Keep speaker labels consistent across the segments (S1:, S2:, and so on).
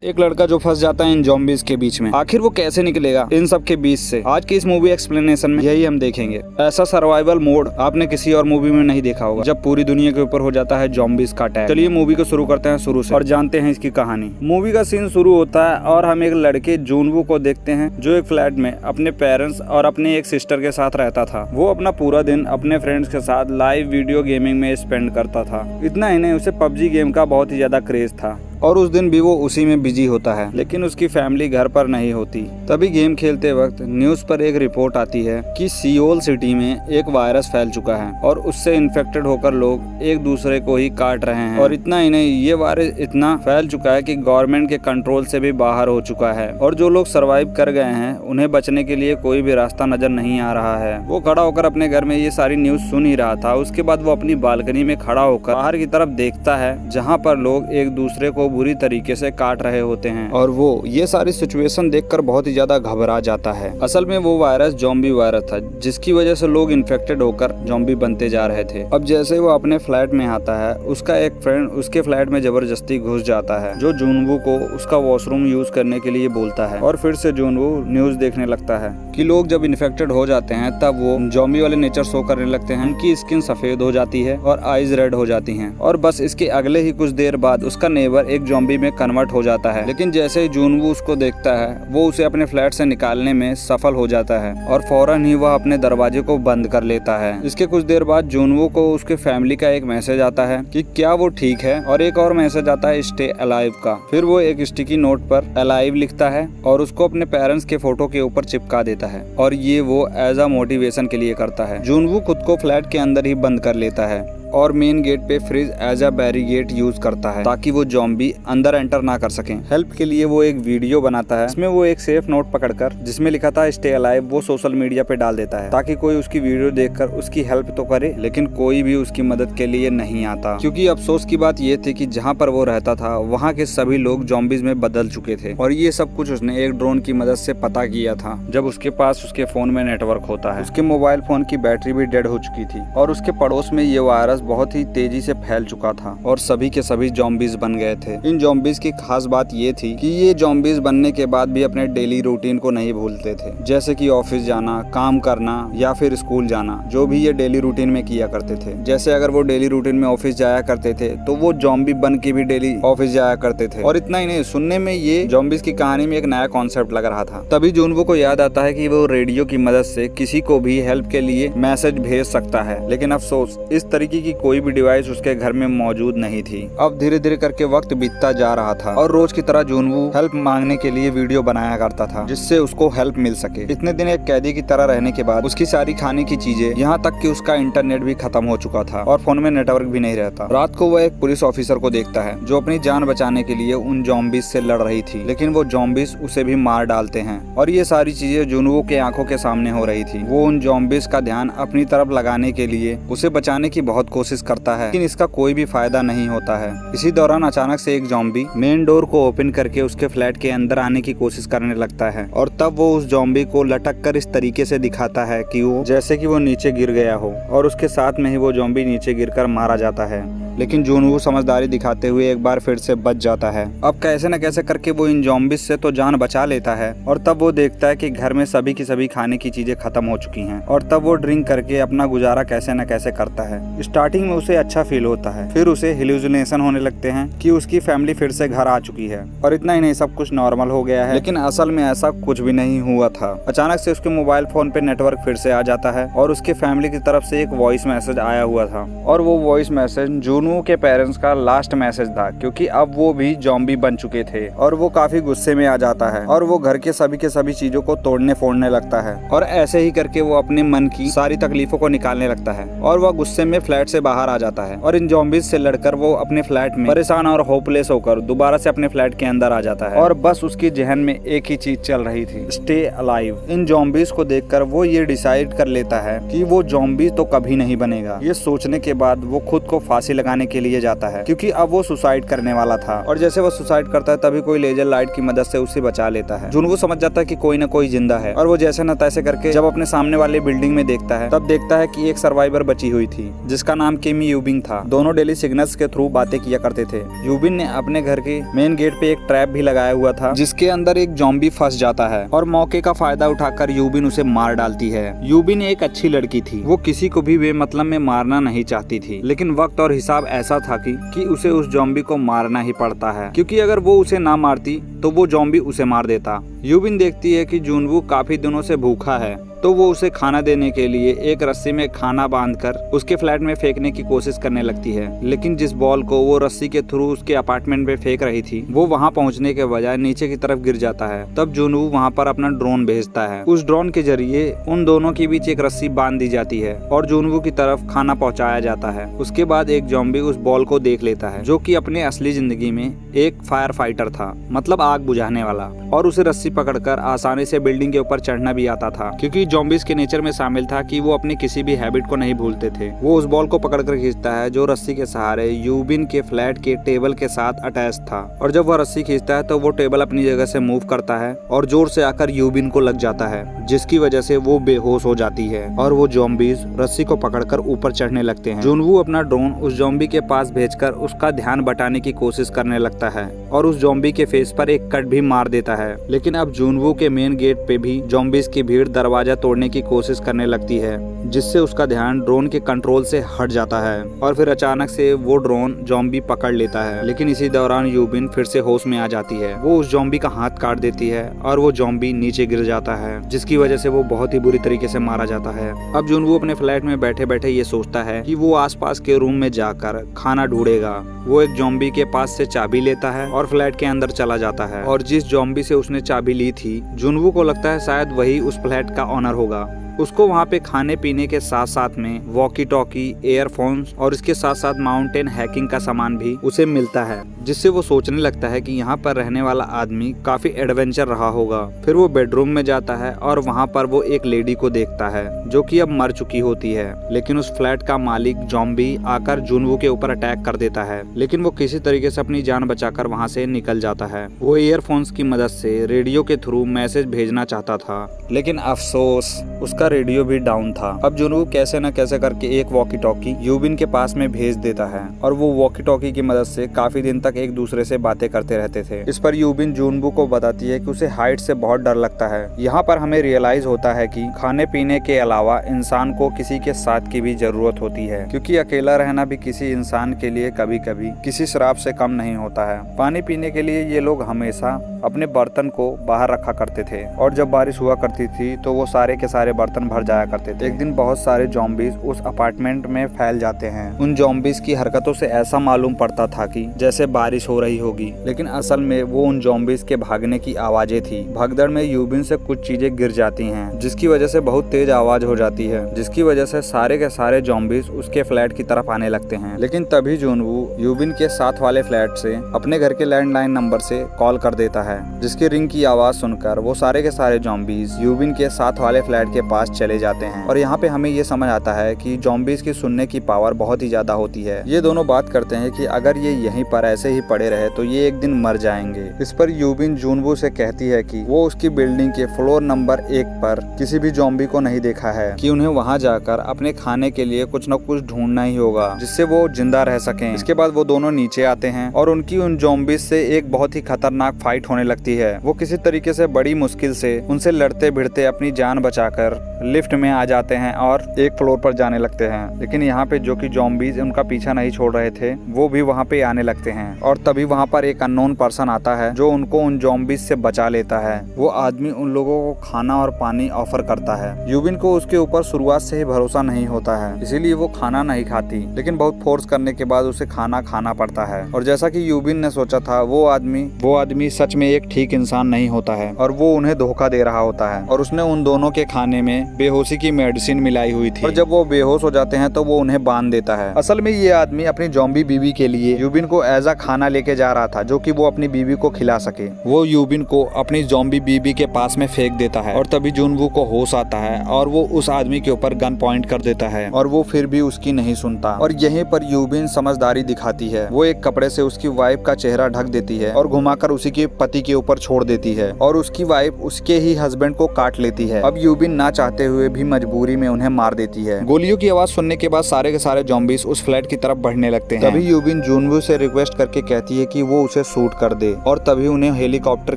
S1: एक लड़का जो फंस जाता है इन ज़ॉम्बीज़ के बीच में, आखिर वो कैसे निकलेगा इन सब के बीच से। आज की इस मूवी एक्सप्लेनेशन में यही हम देखेंगे। ऐसा सर्वाइवल मोड आपने किसी और मूवी में नहीं देखा होगा, जब पूरी दुनिया के ऊपर हो जाता है ज़ॉम्बीज़ का अटैक। चलिए मूवी को शुरू करते हैं शुरू से और जानते हैं इसकी कहानी। मूवी का सीन शुरू होता है और हम एक लड़के जूनवू को देखते हैं जो एक फ्लैट में अपने पेरेंट्स और अपने एक सिस्टर के साथ रहता था। वो अपना पूरा दिन अपने फ्रेंड्स के साथ लाइव वीडियो गेमिंग में स्पेंड करता था। इतना ही नहीं, उसे पबजी गेम का बहुत ही ज्यादा क्रेज था और उस दिन भी वो उसी में बिजी होता है। लेकिन उसकी फैमिली घर पर नहीं होती। तभी गेम खेलते वक्त न्यूज पर एक रिपोर्ट आती है कि सियोल सिटी में एक वायरस फैल चुका है और उससे इन्फेक्टेड होकर लोग एक दूसरे को ही काट रहे हैं। और इतना ही नहीं, ये वायरस इतना फैल चुका है कि गवर्नमेंट के कंट्रोल से भी बाहर हो चुका है और जो लोग सर्वाइव कर गए हैं उन्हें बचने के लिए कोई भी रास्ता नजर नहीं आ रहा है। वो खड़ा होकर अपने घर में ये सारी न्यूज सुन ही रहा था। उसके बाद वो अपनी बालकनी में खड़ा होकर बाहर की तरफ देखता है, जहाँ पर लोग एक दूसरे को बुरी तरीके से काट रहे होते हैं और वो ये सारी सिचुएशन देखकर बहुत ही ज्यादा घबरा जाता है। असल में वो वायरस ज़ॉम्बी वायरस था, जिसकी वजह से लोग इन्फेक्टेड होकर ज़ॉम्बी बनते जा रहे थे। अब जैसे वो अपने फ्लैट में आता है, उसका एक फ्रेंड उसके फ्लैट में जबरदस्ती घुस जाता है, जो जूनवू को उसका वॉशरूम यूज करने के लिए बोलता है। और फिर से जूनवू न्यूज देखने लगता है कि लोग जब इन्फेक्टेड हो जाते हैं तब वो ज़ॉम्बी वाले नेचर शो करने लगते हैं। उनकी स्किन सफेद हो जाती है और आईज रेड हो जाती हैं। और बस इसके अगले ही कुछ देर बाद उसका नेबर एक ज़ॉम्बी में कन्वर्ट हो जाता है। लेकिन जैसे ही जूनवू उसको देखता है, वो उसे अपने फ्लैट से निकालने में सफल हो जाता है और फौरन ही वह अपने दरवाजे को बंद कर लेता है। इसके कुछ देर बाद जूनवू को उसके फैमिली का एक मैसेज आता है कि क्या वो ठीक है, और एक और मैसेज आता है स्टे अलाइव का। फिर वो एक स्टिकी नोट पर अलाइव लिखता है और उसको अपने पेरेंट्स के फोटो के ऊपर चिपका देता है और ये वो एज अ मोटिवेशन के लिए करता है। जूनवू खुद को फ्लैट के अंदर ही बंद कर लेता है और मेन गेट पे fridge as a barricade use करता है ताकि वो ज़ॉम्बी अंदर एंटर ना कर सकें। हेल्प के लिए वो एक वीडियो बनाता है, इसमें वो एक सेफ नोट पकड़कर जिसमें लिखा था स्टे अलाइव, वो सोशल मीडिया पे डाल देता है ताकि कोई उसकी वीडियो देखकर उसकी हेल्प तो करे, लेकिन कोई भी उसकी मदद के लिए नहीं आता। क्योंकि अफसोस की बात ये थी कि जहाँ पर वो रहता था वहाँ के सभी लोग ज़ॉम्बीज में बदल चुके थे और ये सब कुछ उसने एक ड्रोन की मदद से पता किया था जब उसके पास उसके फोन में नेटवर्क होता है। उसके मोबाइल फोन की बैटरी भी डेड हो चुकी थी और उसके पड़ोस में ये वायरस बहुत ही तेजी से फैल चुका था और सभी के सभी ज़ॉम्बीज बन गए थे। इन ज़ॉम्बीज की खास बात ये थी कि ये ज़ॉम्बीज बनने के बाद भी अपने डेली रूटीन को नहीं भूलते थे, जैसे कि ऑफिस जाना, काम करना या फिर स्कूल जाना, जो भी ये डेली रूटीन में किया करते थे। जैसे अगर वो डेली रूटीन में ऑफिस जाया करते थे तो वो ज़ॉम्बी बन के भी डेली ऑफिस जाया करते थे। और इतना ही नहीं, सुनने में ये ज़ॉम्बीज की कहानी में एक नया कॉन्सेप्ट लग रहा था। तभी जूनवू को याद आता है कि वो रेडियो की मदद से किसी को भी हेल्प के लिए मैसेज भेज सकता है, लेकिन अफसोस इस तरीके की कोई भी डिवाइस उसके घर में मौजूद नहीं थी। अब धीरे धीरे करके वक्त बीतता जा रहा था और रोज की तरह जूनवू हेल्प मांगने के लिए वीडियो बनाया करता था जिससे उसको हेल्प मिल सके। इतने दिन एक कैदी की तरह रहने के बाद उसकी सारी खाने की चीजें, यहाँ तक कि उसका इंटरनेट भी खत्म हो चुका था और फोन में नेटवर्क भी नहीं रहता। रात को वह एक पुलिस ऑफिसर को देखता है जो अपनी जान बचाने के लिए उन ज़ॉम्बीज से लड़ रही थी, लेकिन वो ज़ॉम्बीज उसे भी मार डालते हैं और ये सारी चीजें जूनवू के आंखों के सामने हो रही थी। वो उन ज़ॉम्बीज का ध्यान अपनी तरफ लगाने के लिए उसे बचाने की बहुत कोशिश करता है, लेकिन इसका कोई भी फायदा नहीं होता है। इसी दौरान अचानक से एक ज़ॉम्बी मेन डोर को ओपन करके उसके फ्लैट के अंदर आने की कोशिश करने लगता है और तब वो उस ज़ॉम्बी को लटक कर इस तरीके से दिखाता है कि वो जैसे कि वो नीचे गिर गया हो और उसके साथ में ही वो ज़ॉम्बी नीचे गिरकर मारा जाता है। लेकिन जूनवू समझदारी दिखाते हुए एक बार फिर से बच जाता है। अब कैसे न कैसे करके वो इन ज़ॉम्बीज से तो जान बचा लेता है और तब वो देखता है कि घर में सभी की सभी खाने की चीजें खत्म हो चुकी हैं और तब वो ड्रिंक करके अपना गुजारा कैसे न कैसे करता है। स्टार्टिंग में उसे अच्छा फील होता है, फिर उसे हेलुसिनेशन होने लगते हैं कि उसकी फैमिली फिर से घर आ चुकी है और इतना ही नहीं, सब कुछ नॉर्मल हो गया है। लेकिन असल में ऐसा कुछ भी नहीं हुआ था। अचानक से उसके मोबाइल फोन पे नेटवर्क फिर से आ जाता है और उसके फैमिली की तरफ से एक वॉइस मैसेज आया हुआ था और वो वॉइस मैसेज जूनवू के पेरेंट्स का लास्ट मैसेज था, क्योंकि अब वो भी ज़ॉम्बी बन चुके थे और वो काफी गुस्से में आ जाता है और वो घर के सभी चीजों को तोड़ने फोड़ने लगता है और ऐसे ही करके वो अपने मन की सारी तकलीफों को निकालने लगता है और वह गुस्से में फ्लैट से बाहर आ जाता है और इन ज़ॉम्बीज से लड़कर वो अपने फ्लैट में परेशान और होपलेस होकर दोबारा से अपने फ्लैट के अंदर आ जाता है और बस उसकी जहन में एक ही चीज चल रही थी, स्टे अलाइव। इन ज़ॉम्बीज को देखकर वो ये डिसाइड कर लेता है कि वो ज़ॉम्बी तो कभी नहीं बनेगा। ये सोचने के बाद वो खुद को फांसी लगाने खाने के लिए जाता है क्योंकि अब वो सुसाइड करने वाला था। और जैसे वो सुसाइड करता है तभी कोई लेजर लाइट की मदद से उसे बचा लेता है। जुनवू समझ जाता है कि कोई न कोई जिंदा है और वो जैसे न तैसे करके जब अपने सामने वाली बिल्डिंग में देखता है तब देखता है कि एक सर्वाइवर बची हुई थी जिसका नाम किम यूबिंग था। दोनों डेली सिग्नल्स के थ्रू बातें किया करते थे। यूबिन ने अपने घर के मेन गेट पे एक ट्रैप भी लगाया हुआ था जिसके अंदर एक ज़ॉम्बी फंस जाता है और मौके का फायदा उठाकर यूबिन उसे मार डालती है। यूबिन एक अच्छी लड़की थी, वो किसी को भी बेमतलब में मारना नहीं चाहती थी, लेकिन वक्त और हिसाब ऐसा था कि उसे उस ज़ॉम्बी को मारना ही पड़ता है क्योंकि अगर वो उसे ना मारती तो वो ज़ॉम्बी उसे मार देता। यूबिन देखती है कि जुनवू काफी दिनों से भूखा है तो वो उसे खाना देने के लिए एक रस्सी में खाना बांधकर उसके फ्लैट में फेंकने की कोशिश करने लगती है, लेकिन जिस बॉल को वो रस्सी के थ्रू उसके अपार्टमेंट में फेंक रही थी वो वहां पहुंचने के बजाय नीचे की तरफ गिर जाता है। तब जुनवू वहां पर अपना ड्रोन भेजता है। उस ड्रोन के जरिए उन दोनों के बीच एक रस्सी बांध दी जाती है और जुनवू की तरफ खाना पहुँचाया जाता है। उसके बाद एक ज़ॉम्बी उस बॉल को देख लेता है जो की अपने असली जिंदगी में एक फायर फाइटर था, मतलब आग बुझाने वाला, और उसे रस्सी पकड़कर आसानी से बिल्डिंग के ऊपर चढ़ना भी आता था क्योंकि ज़ॉम्बीज के नेचर में शामिल था कि वो अपनी किसी भी हैबिट को नहीं भूलते थे। वो उस बॉल को पकड़कर खींचता है जो रस्सी के सहारे यूबिन के फ्लैट के टेबल के साथ अटैच था, और जब वह रस्सी खींचता है तो वो टेबल अपनी जगह से मूव करता है और जोर से आकर यूबिन को लग जाता है जिसकी वजह से वो बेहोश हो जाती है और वो ज़ॉम्बीज रस्सी को पकड़कर ऊपर चढ़ने लगते हैं। जुनवू अपना ड्रोन उस ज़ॉम्बी के पास भेजकर उसका ध्यान बटाने की कोशिश करने लगता है और उस ज़ॉम्बी के फेस पर एक कट भी मार देता है, लेकिन अब जुनवू के मेन गेट पे भी ज़ॉम्बीज की भीड़ दरवाजा तोड़ने की कोशिश करने लगती है जिससे उसका ध्यान ड्रोन के कंट्रोल से हट जाता है और फिर अचानक से वो ड्रोन ज़ॉम्बी पकड़ लेता है। लेकिन इसी दौरान यूबिन फिर से होश में आ जाती है। वो उस ज़ॉम्बी का हाथ काट देती है और वो ज़ॉम्बी नीचे गिर जाता है जिसकी वजह से वो बहुत ही बुरी तरीके से मारा जाता है। अब जुनवू अपने फ्लैट में बैठे बैठे ये सोचता है कि वो आसपास के रूम में जाकर खाना ढूंढेगा। वो एक ज़ॉम्बी के पास से चाबी लेता है और फ्लैट के अंदर चला जाता है और जिस ज़ॉम्बी से उसने चाबी ली थी जुनवू को लगता है शायद वही उस फ्लैट का ऑनर होगा। उसको वहाँ पे खाने पीने के साथ साथ में वॉकी टॉकी, एयरफोन्स और इसके साथ साथ माउंटेन हैकिंग का सामान भी उसे मिलता है जिससे वो सोचने लगता है कि यहाँ पर रहने वाला आदमी काफी एडवेंचर रहा होगा। फिर वो बेडरूम में जाता है और वहाँ पर वो एक लेडी को देखता है जो कि अब मर चुकी होती है, लेकिन उस फ्लैट का मालिक ज़ॉम्बी आकर जुनवू के ऊपर अटैक कर देता है, लेकिन वो किसी तरीके से अपनी जान बचाकर वहाँ से निकल जाता है। वो ईयरफोन्स की मदद से रेडियो के थ्रू मैसेज भेजना चाहता था, लेकिन अफसोस उसका रेडियो भी डाउन था। अब जुनवू कैसे न कैसे करके एक वॉकी टॉकी यूबिन के पास में भेज देता है और वो वॉकी टॉकी की मदद से काफी दिन तक एक दूसरे से बातें करते रहते थे। इस पर यूबिन जुनवू को बताती है कि उसे हाइट से बहुत डर लगता है। यहाँ पर हमें रियलाइज होता है कि खाने पीने के अलावा इंसान को किसी के साथ की भी जरूरत होती है, क्योंकि अकेला रहना भी किसी इंसान के लिए कभी कभी किसी शराब से कम नहीं होता है। पानी पीने के लिए ये लोग हमेशा अपने बर्तन को बाहर रखा करते थे और जब बारिश हुआ करती थी तो वो सारे के सारे बर्तन भर जाया करते थे। एक दिन बहुत सारे ज़ॉम्बीज उस अपार्टमेंट में फैल जाते हैं। उन ज़ॉम्बीज की हरकतों से ऐसा मालूम पड़ता था कि जैसे बारिश हो रही होगी, लेकिन असल में वो उन ज़ॉम्बीज के भागने की आवाजें थी। भगदड़ में यूबिन से कुछ चीजें गिर जाती हैं जिसकी वजह से बहुत तेज आवाज हो जाती है, जिसकी वजह से सारे के सारे ज़ॉम्बीज उसके फ्लैट की तरफ आने लगते हैं। लेकिन तभी जुनवू यूबिन के साथ वाले फ्लैट से अपने घर के लैंडलाइन नंबर से कॉल कर देता है, जिसकी रिंग की आवाज सुनकर वो सारे के सारे ज़ॉम्बीज यूबिन के साथ वाले फ्लैट के पास चले जाते हैं। और यहाँ पे हमें ये समझ आता है कि ज़ॉम्बीज की सुनने की पावर बहुत ही ज्यादा होती है। ये दोनों बात करते हैं कि अगर ये यहीं पर ऐसे ही पड़े रहे तो ये एक दिन मर जाएंगे। इस पर यूबिन जुनवू से कहती है कि वो उसकी बिल्डिंग के फ्लोर नंबर 1 पर किसी भी ज़ॉम्बी को नहीं देखा है, कि उन्हें वहाँ जाकर अपने खाने के लिए कुछ न कुछ ढूंढना ही होगा जिससे वो जिंदा रह सकें। इसके बाद वो दोनों नीचे आते हैं और उनकी उन ज़ॉम्बीज से एक बहुत ही खतरनाक फाइट होने लगती है। वो किसी तरीके से बड़ी मुश्किल से उनसे लड़ते भिड़ते अपनी जान बचाकर लिफ्ट में आ जाते हैं और एक फ्लोर पर जाने लगते हैं। लेकिन यहाँ पे जो कि ज़ॉम्बीज उनका पीछा नहीं छोड़ रहे थे वो भी वहाँ पे आने लगते हैं और तभी वहाँ पर एक अननोन पर्सन आता है जो उनको उन ज़ॉम्बीज से बचा लेता है। वो आदमी उन लोगों को खाना और पानी ऑफर करता है। यूबिन को उसके ऊपर शुरुआत से ही भरोसा नहीं होता है, इसीलिए वो खाना नहीं खाती, लेकिन बहुत फोर्स करने के बाद उसे खाना खाना पड़ता है। और जैसा कि यूबिन ने सोचा था वो आदमी सच में एक ठीक इंसान नहीं होता है और वो उन्हें धोखा दे रहा होता है और उसने उन दोनों के खाने में बेहोशी की मेडिसिन मिलाई हुई थी और जब वो बेहोश हो जाते हैं तो वो उन्हें बांध देता है। असल में ये आदमी अपनी ज़ॉम्बी बीवी के लिए यूबिन को एज अ खाना लेके जा रहा था, जो कि वो अपनी बीवी को खिला सके। वो यूबिन को अपनी ज़ॉम्बी बीवी के पास में फेंक देता है और तभी जुनवू को होश आता है और वो उस आदमी के ऊपर गन पॉइंट कर देता है और वो फिर भी उसकी नहीं सुनता। और यहीं पर यूबिन समझदारी दिखाती है। वो एक कपड़े से उसकी वाइफ का चेहरा ढक देती है और घुमाकर उसी के पति के ऊपर छोड़ देती है और उसकी वाइफ उसके ही हस्बैंड को काट लेती है। अब यूबिन ना चाहते हुए भी मजबूरी में उन्हें मार देती है। गोलियों की आवाज सुनने के बाद सारे के सारे ज़ॉम्बीज उस फ्लैट की तरफ बढ़ने लगते हैं। तभी यूबिन जुनवू से रिक्वेस्ट करके कहती है कि वो उसे शूट कर दे और तभी उन्हें हेलीकॉप्टर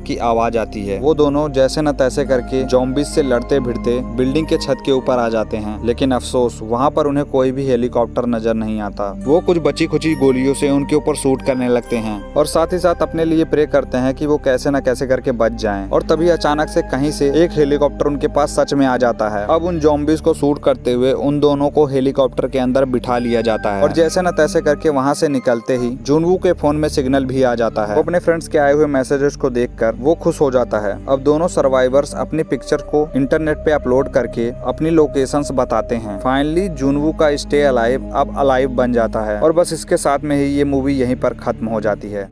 S1: की आवाज आती है। वो दोनों जैसे न तैसे करके ज़ॉम्बीज से लड़ते भिड़ते बिल्डिंग के छत के ऊपर आ जाते हैं, लेकिन अफसोस वहाँ पर उन्हें कोई भी हेलीकॉप्टर नजर नहीं आता। वो कुछ बची खुची गोलियों से उनके ऊपर शूट करने लगते हैं और साथ ही साथ अपने लिए प्रे करते हैं कि वो कैसे न कैसे करके बच जाएं। और तभी अचानक से कहीं से एक हेलीकॉप्टर उनके पास सच में आ जाता है। अब उन ज़ॉम्बीज को शूट करते हुए उन दोनों को हेलीकॉप्टर के अंदर बिठा लिया जाता है और जैसे न तैसे करके वहाँ से निकलते ही जुनवू के फोन में सिग्नल भी आ जाता है। वो अपने फ्रेंड्स के आए हुए मैसेजेस को देखकर वो खुश हो जाता है। अब दोनों सर्वाइवर्स अपनी पिक्चर को इंटरनेट पे अपलोड करके अपनी लोकेशंस बताते हैं। फाइनली जुनवू का स्टे अलाइव अब अलाइव बन जाता है और बस इसके साथ में ही ये मूवी यहीं पर खत्म हो जाती है।